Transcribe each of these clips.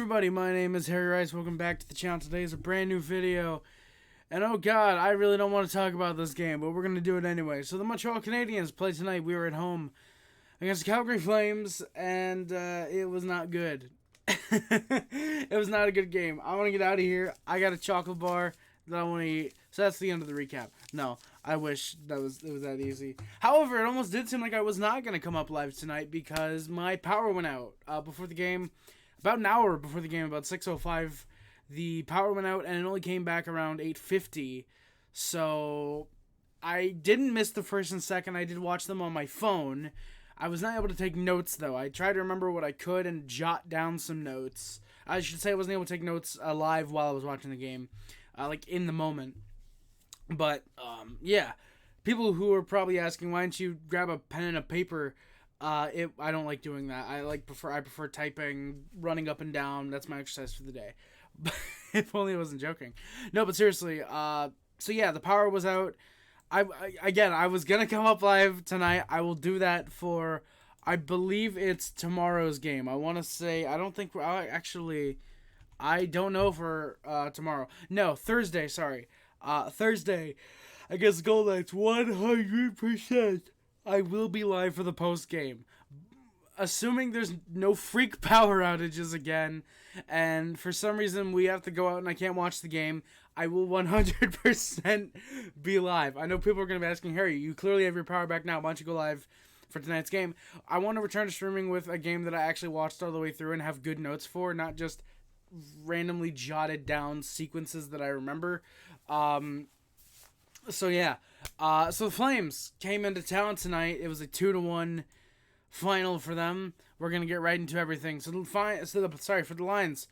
everybody, my name is Harry Rice. Welcome back to the channel. Today is a brand new video. And oh god, I really don't want to talk about this game, but we're going to do it anyway. So the Montreal Canadiens played tonight. We were at home against the Calgary Flames, and it was not good. It was not a good game. I want to get out of here. I got a chocolate bar that I want to eat. So that's the end of the recap. No, I wish it was that easy. However, it almost did seem like I was not going to come up live tonight because my power went out before the game. About an hour before the game, about 6:05, the power went out and it only came back around 8:50. So I didn't miss the first and second. I did watch them on my phone. I was not able to take notes, though. I tried to remember what I could and jot down some notes. I should say I wasn't able to take notes live while I was watching the game, like in the moment. But, yeah. People who are probably asking, why don't you grab a pen and a paper? I don't like doing that. I prefer typing, running up and down. That's my exercise for the day. If only I wasn't joking. No, but seriously, so yeah, the power was out. I was gonna come up live tonight. I will do that for, I believe it's tomorrow's game. I want to say, I don't know for tomorrow. No, Thursday, sorry. Thursday, against Golden Knights, 100%. I will be live for the post game. Assuming there's no freak power outages again, and for some reason we have to go out and I can't watch the game, I will 100% be live. I know people are going to be asking, Harry, you clearly have your power back now. Why don't you go live for tonight's game? I want to return to streaming with a game that I actually watched all the way through and have good notes for, not just randomly jotted down sequences that I remember. So yeah, so the Flames came into town tonight. It was a 2-1 final for them. We're gonna get right into everything. So for the lines.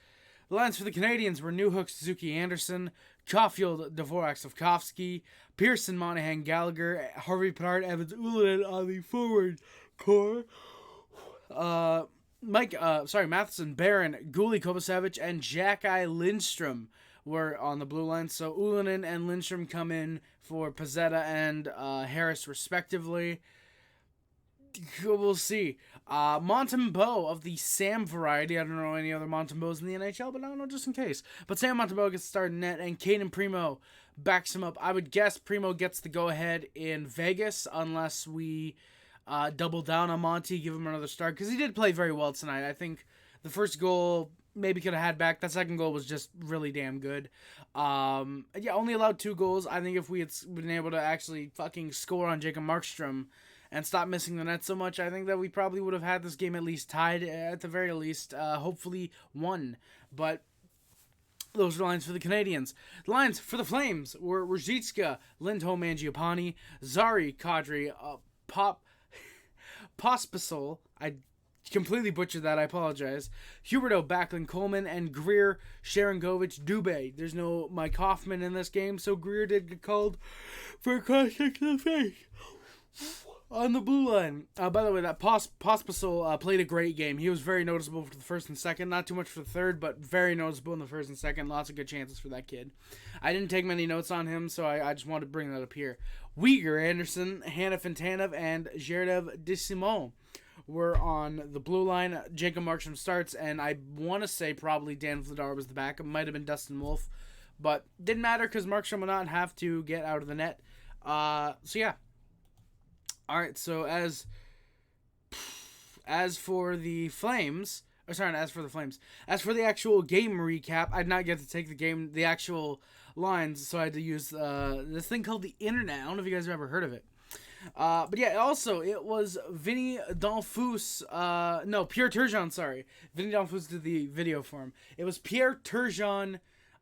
The lines for the Canadiens were Newhook, Suzuki, Anderson, Caulfield, Dvorak, Slavkovsky, Pearson, Monahan, Gallagher, Harvey, Pinard, Evans, Ullinen on the forward core. Matheson, Barron, Gulli, Kovacevic, and Jack-Eye Lindstrom were on the blue line. So Ullinen and Lindstrom come in for Pezzetta and Harris, respectively. We'll see. Montembeault of the Sam variety. I don't know any other Montembeaults in the NHL, but I don't know just in case. But Sam Montembeault gets started in net, and Caden Primo backs him up. I would guess Primo gets the go-ahead in Vegas unless we double down on Monty, give him another start, because he did play very well tonight. I think the first goal maybe could have had back. That second goal was just really damn good. Only allowed 2 goals. I think if we had been able to actually fucking score on Jacob Markstrom and stop missing the net so much, I think that we probably would have had this game at least tied, at the very least, hopefully won. But those are the lines for the Canadiens. The lines for the Flames were Ruzicka, Lindstrom, Mangiapane, Zary, Kadri, Pospisil, I completely butchered that, I apologize, Huberdeau, Backlund, Coleman, and Greer, Sharangovich, Dubé. There's no Mike Hoffman in this game, so Greer did get called for a cross-check to the face on the blue line. By the way, that Pospisil played a great game. He was very noticeable for the first and second. Not too much for the third, but very noticeable in the first and second. Lots of good chances for that kid. I didn't take many notes on him, so I just wanted to bring that up here. Uyghur, Anderson, Hanif and Tanev, and Gerdev DeSimon were on the blue line. Jacob Markstrom starts, and I want to say probably Dan Vladar was the backup. Might have been Dustin Wolf, but didn't matter because Markstrom would not have to get out of the net. So yeah. All right. So as for the Flames, as for the actual game recap, I did not get to take the actual lines, so I had to use this thing called the internet. I don't know if you guys have ever heard of it. But yeah, also, it was Vinny Donfus, Pierre Turgeon, sorry. Vinny Donfus did the video for him. It was Pierre Turgeon,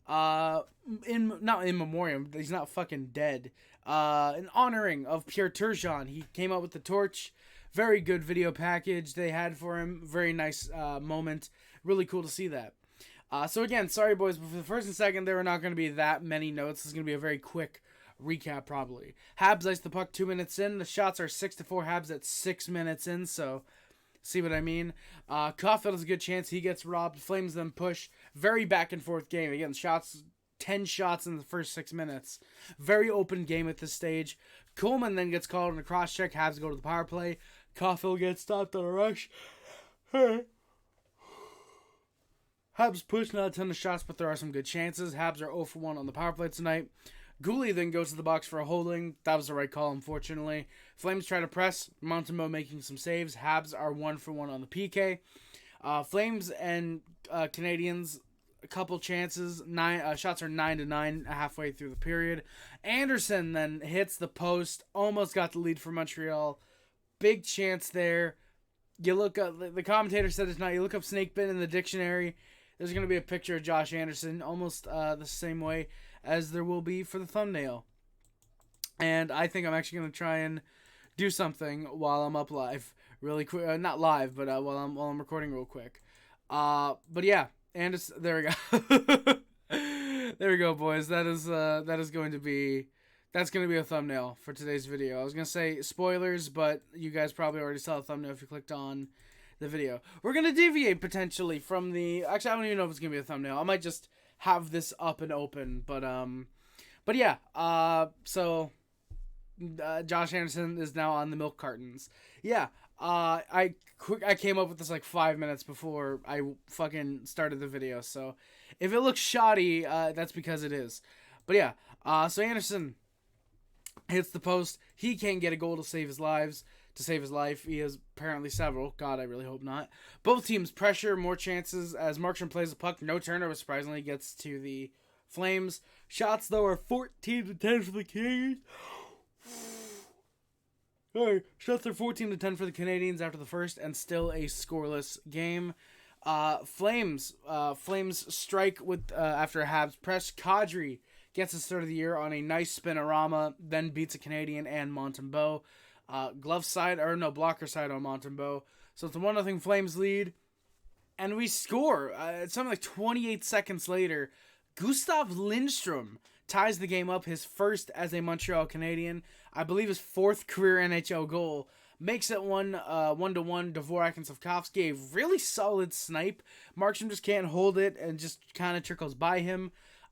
not in memoriam, he's not fucking dead, in honoring of Pierre Turgeon. He came out with the torch. Very good video package they had for him. Very nice moment. Really cool to see that. So again, sorry boys, but for the first and second, there are not going to be that many notes. This is going to be a very quick recap, probably. Habs iced the puck 2 minutes in. The shots are 6-4 Habs at 6 minutes in, so see what I mean? Caulfield has a good chance. He gets robbed. Flames then push. Very back and forth game. Again, 10 shots in the first 6 minutes. Very open game at this stage. Coleman then gets called on a cross check. Habs go to the power play. Caulfield gets stopped on a rush. Habs push, not a ton of shots, but there are some good chances. Habs are 0 for 1 on the power play tonight. Gooley then goes to the box for a holding. That was the right call, unfortunately. Flames try to press. Montembeault making some saves. Habs are 1 for 1 on the PK. Flames and Canadiens, a couple chances. Shots are 9-9 halfway through the period. Anderson then hits the post. Almost got the lead for Montreal. Big chance there. You look up, the commentator said it tonight, you look up snake bit in the dictionary, there's going to be a picture of Josh Anderson, almost the same way as there will be for the thumbnail. And I think I'm actually going to try and do something while I'm up live, really quick. Not live, but while I'm recording real quick. But yeah, Anderson, there we go. There we go, boys. That's going to be a thumbnail for today's video. I was going to say spoilers, but you guys probably already saw the thumbnail if you clicked on the video. We're going to deviate potentially from the... Actually, I don't even know if it's going to be a thumbnail. I might just have this up and open. But yeah. So, Josh Anderson is now on the milk cartons. Yeah. I came up with this like 5 minutes before I fucking started the video. So, if it looks shoddy, that's because it is. But yeah. So, Anderson hits the post. He can't get a goal to save his life. He has apparently several. God, I really hope not. Both teams pressure, more chances as Markstrom plays the puck. No turnover, surprisingly, gets to the Flames. Shots, though, are 14-10 for the Canadiens. Sorry, shots are 14-10 for the Canadiens after the first, and still a scoreless game. Flames strike with after a Habs press. Kadri gets his third of the year on a nice spinorama, then beats a Canadian and Montembeault. Blocker side on Montembeault. So it's a 1-0 Flames lead. And we score. Something like 28 seconds later, Gustav Lindstrom ties the game up, his first as a Montreal Canadien. I believe his fourth career NHL goal. Makes it 1-1. Dvorak and Slavkovsky, a really solid snipe. Markstrom just can't hold it and just kind of trickles by him.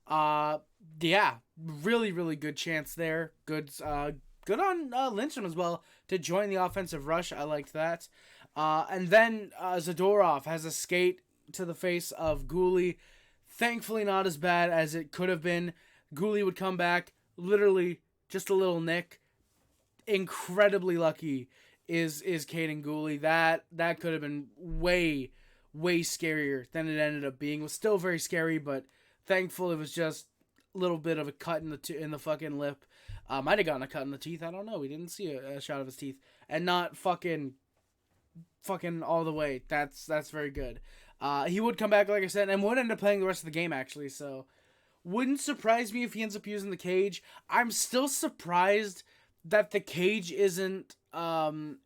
Yeah, really, really good chance there. Good on Lindstrom as well to join the offensive rush. I liked that. And then Zadorov has a skate to the face of Gooley. Thankfully not as bad as it could have been. Gooley would come back. Literally just a little nick. Incredibly lucky is Caden Gooley. That could have been way, way scarier than it ended up being. It was still very scary, but thankful it was just a little bit of a cut in the fucking lip. Might have gotten a cut in the teeth. I don't know. We didn't see a shot of his teeth. And not fucking all the way. That's very good. He would come back, like I said, and would end up playing the rest of the game, actually. So, wouldn't surprise me if he ends up using the cage. I'm still surprised that the cage isn't an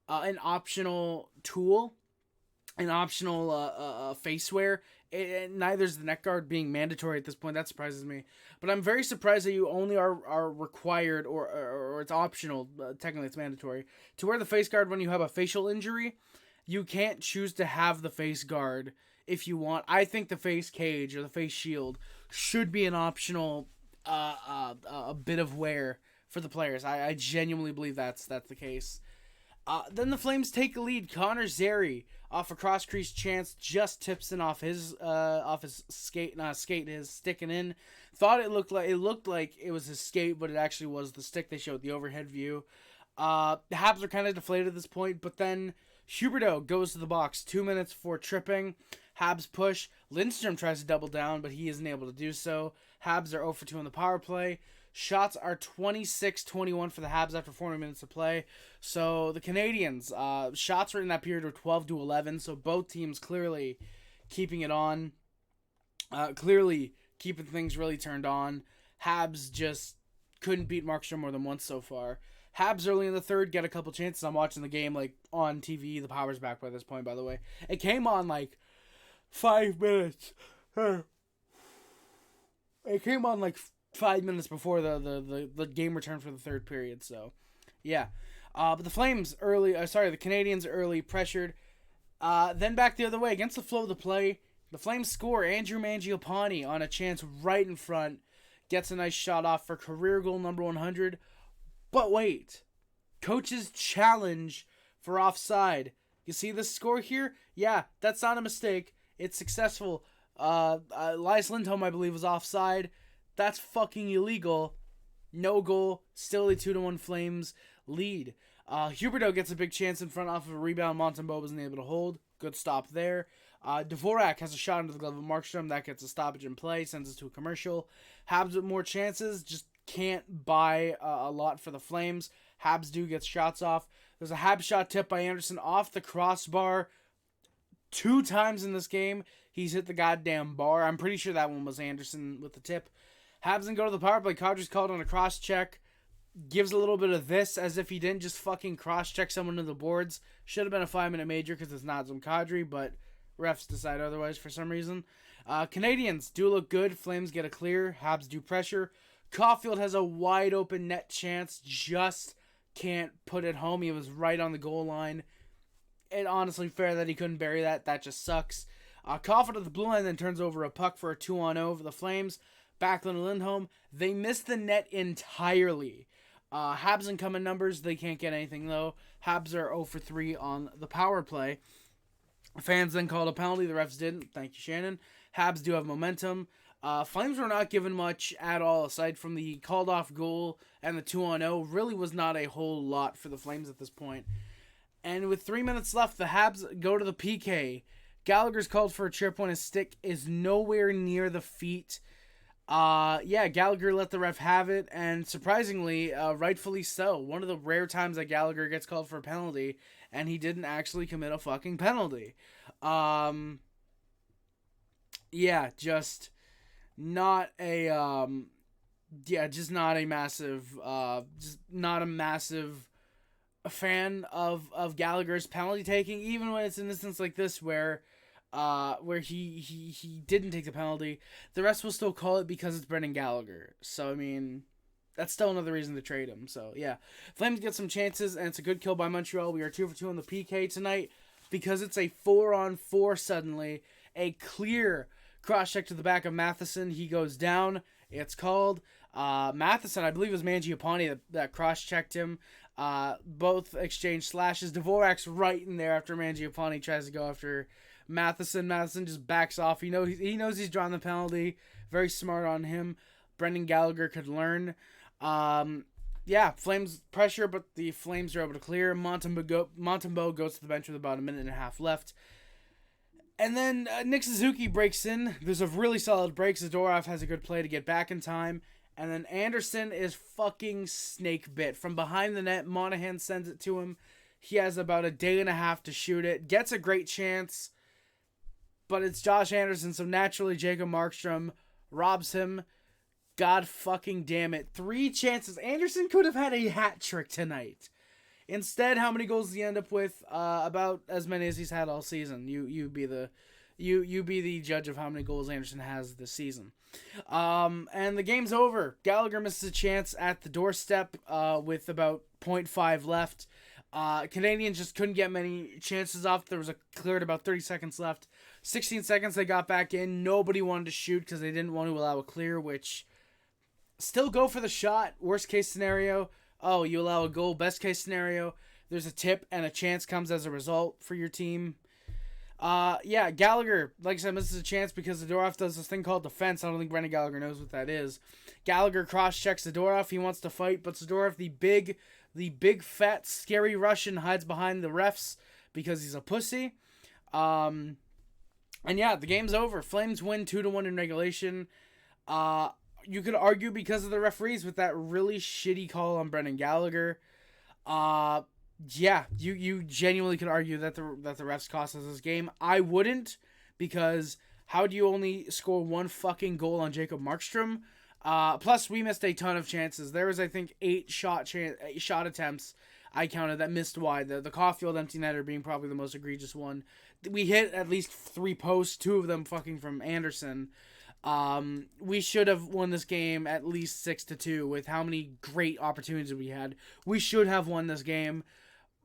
optional tool, an optional face wear. Neither is the neck guard being mandatory at this point. That surprises me. But I'm very surprised that you only are required or it's optional. Technically, it's mandatory to wear the face guard when you have a facial injury. You can't choose to have the face guard if you want. I think the face cage or the face shield should be an optional a bit of wear for the players. I genuinely believe that's the case. Then the Flames take the lead. Connor Zary off a cross crease chance just tips in off his skate, his sticking in. Thought it looked like it was his skate, but it actually was the stick. They showed the overhead view. The Habs are kind of deflated at this point, but then Huberdeau goes to the box 2 minutes before tripping. Habs push. Lindstrom tries to double down, but he isn't able to do so. Habs are 0 for 2 on the power play. Shots are 26-21 for the Habs after 40 minutes of play. So the Canadiens, shots were in that period were 12-11. So both teams clearly keeping it on. Clearly keeping things really turned on. Habs just couldn't beat Markstrom more than once so far. Habs early in the third get a couple chances. I'm watching the game like on TV. The power's back by this point, by the way. It came on like 5 minutes. It came on like 5 minutes before the game returned for the third period. So, yeah. But the Flames the Canadiens early pressured. Then back the other way against the flow of the play. The Flames score. Andrew Mangiapane on a chance right in front. Gets a nice shot off for career goal number 100. But wait. Coach's challenge for offside. You see the score here? Yeah, that's not a mistake. It's successful. Lindstrom, I believe, was offside. That's fucking illegal. No goal. Still a 2-1 Flames lead. Huberdeau gets a big chance in front off of a rebound. Montembeault wasn't able to hold. Good stop there. Dvorak has a shot into the glove of Markstrom. That gets a stoppage in play. Sends us to a commercial. Habs with more chances. Just can't buy a lot for the Flames. Habs do get shots off. There's a Habs shot tip by Anderson off the crossbar. 2 times in this game, he's hit the goddamn bar. I'm pretty sure that one was Anderson with the tip. Habs then go to the power play. Kadri's called on a cross check. Gives a little bit of this as if he didn't just fucking cross check someone to the boards. Should have been a 5-minute major because it's Nazem Kadri, but refs decide otherwise for some reason. Canadiens do look good. Flames get a clear. Habs do pressure. Caulfield has a wide open net chance. Just can't put it home. He was right on the goal line. And honestly, fair that he couldn't bury that. That just sucks. Caulfield at the blue line then turns over a puck for a 2-on-0 for the Flames. Backlund and Lindholm. They missed the net entirely. Habs incoming numbers, they can't get anything though. Habs are 0 for 3 on the power play. Fans then called a penalty. The refs didn't. Thank you, Shannon. Habs do have momentum. Flames were not given much at all aside from the called off goal and the 2-on-0. Really was not a whole lot for the Flames at this point. And with 3 minutes left, the Habs go to the PK. Gallagher's called for a trip when his stick is nowhere near the feet. Gallagher let the ref have it, and surprisingly, rightfully so. One of the rare times that Gallagher gets called for a penalty, and he didn't actually commit a fucking penalty. Just not a, just not a massive fan of Gallagher's penalty taking, even when it's an instance like this where he didn't take the penalty. The rest will still call it because it's Brendan Gallagher. So, I mean, that's still another reason to trade him. So, yeah. Flames get some chances, and it's a good kill by Montreal. We are 2 for 2 on the PK tonight because it's a 4-on-4 suddenly. A clear cross-check to the back of Matheson. He goes down. It's called. Matheson, I believe it was Mangiapane that cross-checked him. Both exchange slashes. Dvorak's right in there after Mangiapane tries to go after Matheson. Matheson just backs off. He knows he's drawn the penalty. Very smart on him. Brendan Gallagher could learn. Flames pressure, but the Flames are able to clear. Montembeault goes to the bench with about a minute and a half left. And then Nick Suzuki breaks in. There's a really solid break. Zadorov has a good play to get back in time. And then Anderson is fucking snake bit. From behind the net, Monahan sends it to him. He has about a day and a half to shoot it. Gets a great chance. But it's Josh Anderson, so naturally Jacob Markstrom robs him. God fucking damn it. 3 chances. Anderson could have had a hat trick tonight. Instead, how many goals does he end up with? About as many as he's had all season. You be the judge of how many goals Anderson has this season. And the game's over. Gallagher misses a chance at the doorstep with about 0.5 left. Canadiens just couldn't get many chances off. There was a clear at about 30 seconds left. 16 seconds they got back in. Nobody wanted to shoot because they didn't want to allow a clear, which still go for the shot. Worst case scenario, you allow a goal. Best case scenario, there's a tip and a chance comes as a result for your team. Gallagher, like I said, misses a chance because Zadorov does this thing called defense. I don't think Brendan Gallagher knows what that is. Gallagher cross-checks Zadorov. He wants to fight, but Zadorov, the big, fat, scary Russian, hides behind the refs because he's a pussy. The game's over. Flames win 2-1 in regulation. You could argue because of the referees with that really shitty call on Brendan Gallagher. You genuinely could argue that the refs cost us this game. I wouldn't, because how do you only score 1 fucking goal on Jacob Markstrom? Plus, we missed a ton of chances. There was, I think, 8 shot attempts I counted that missed wide. The Caulfield empty netter being probably the most egregious one. We hit at least 3 posts, 2 of them fucking from Anderson. We should have won this game at least 6-2 with how many great opportunities we had. We should have won this game.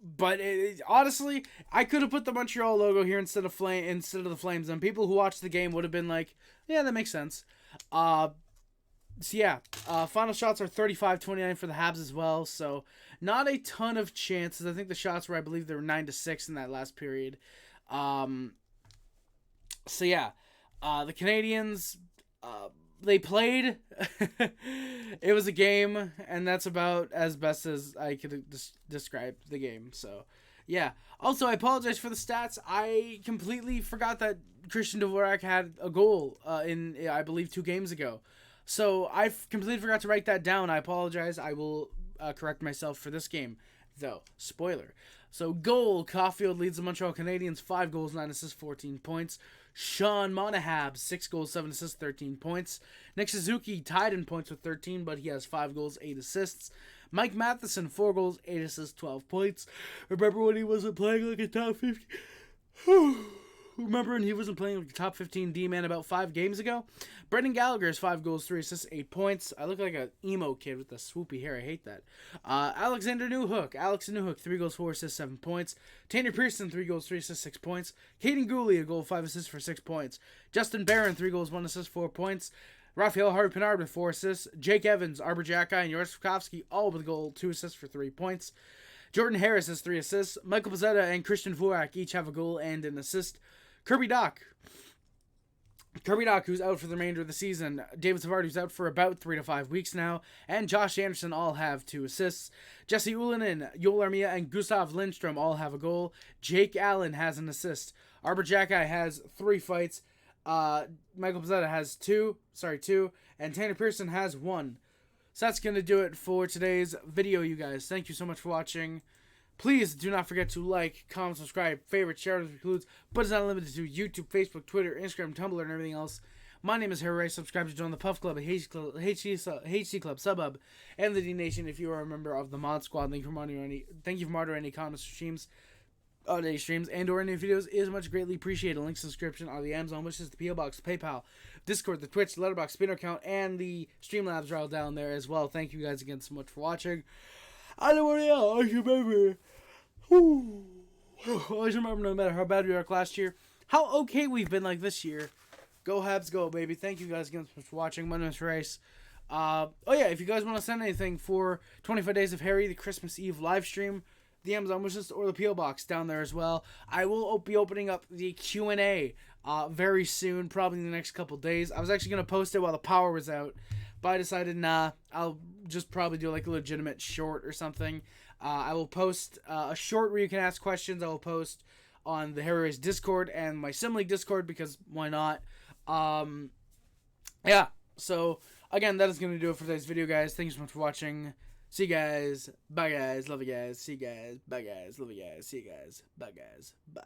But honestly, I could have put the Montreal logo here instead of the Flames, and people who watched the game would have been like, yeah, that makes sense. Final shots are 35-29 for the Habs as well, so not a ton of chances. I think the shots were, I believe they were 9-6 in that last period. So yeah, the Canadiens, they played. It was a game, and that's about as best as I could describe the game. So yeah. Also, I apologize for the stats. I completely forgot that Christian Dvorak had a goal in, I believe, 2 games ago. So I completely forgot to write that down. I apologize. I will correct myself for this game, though. Spoiler. So goal, Caulfield leads the Montreal Canadiens 5 goals, 9 assists, 14 points. Sean Monahan, 6 goals, 7 assists, 13 points. Nick Suzuki tied in points with 13, but he has 5 goals, 8 assists. Mike Matheson, 4 goals, 8 assists, 12 points. Remember when he wasn't playing like a top 50? Remember when he wasn't playing like a top 15 D-man about 5 games ago? Brendan Gallagher has 5 goals, 3 assists, 8 points. I look like an emo kid with the swoopy hair. I hate that. Alex Newhook, 3 goals, 4 assists, 7 points. Tanner Pearson, 3 goals, 3 assists, 6 points. Caden Gooley, a goal, 5 assists for 6 points. Justin Barron, 3 goals, 1 assist, 4 points. Raphael Harvey-Pinard with 4 assists. Jake Evans, Arbor Jacki, and Joris Slavkovsky all with a goal, 2 assists for 3 points. Jordan Harris has 3 assists. Michael Pezzetta and Christian Dvorak each have a goal and an assist. Kirby Dach, who's out for the remainder of the season. David Savard, who's out for about 3 to 5 weeks now. And Josh Anderson all have 2 assists. Jesse Ullinen, Yoel Armia, and Gustav Lindstrom all have a goal. Jake Allen has an assist. Arbor Jacki has 3 fights. Michael Pezzetta has 2. And Tanner Pearson has 1. So that's going to do it for today's video, you guys. Thank you so much for watching. Please do not forget to like, comment, subscribe, favorite, share, includes, but it's not limited to YouTube, Facebook, Twitter, Instagram, Tumblr, and everything else. My name is Harry Rice. Subscribe to join the Puff Club, HC Club, Subbub, and the D Nation if you are a member of the Mod Squad. Thank you for monitoring any comments, streams, any streams, and/or any videos is much greatly appreciated. Links in the description are the Amazon wishes, the PO Box, the PayPal, Discord, the Twitch, the Letterboxd, Spinner account, and the Streamlabs are all down there as well. Thank you guys again so much for watching. I don't want to yell. I remember. Always remember, no matter how bad we are last year, how okay we've been like this year. Go Habs, go, baby. Thank you guys again so much for watching. My name is Rice. Oh yeah, if you guys want to send anything for 25 Days of Harry, the Christmas Eve live stream, the Amazon wishlist, or the PO Box down there as well. I will be opening up the Q&A very soon, probably in the next couple days. I was actually going to post it while the power was out, but I decided, nah, I'll just probably do like a legitimate short or something. I will post a short where you can ask questions. I will post on the Harry Rice Discord and my Sim League Discord, because why not? Yeah, so again, that is going to do it for today's video, guys. Thank you so much for watching. See you guys. Bye, guys. Love you guys. See you guys. Bye, guys. Love you guys. See you guys. Bye, guys. Bye.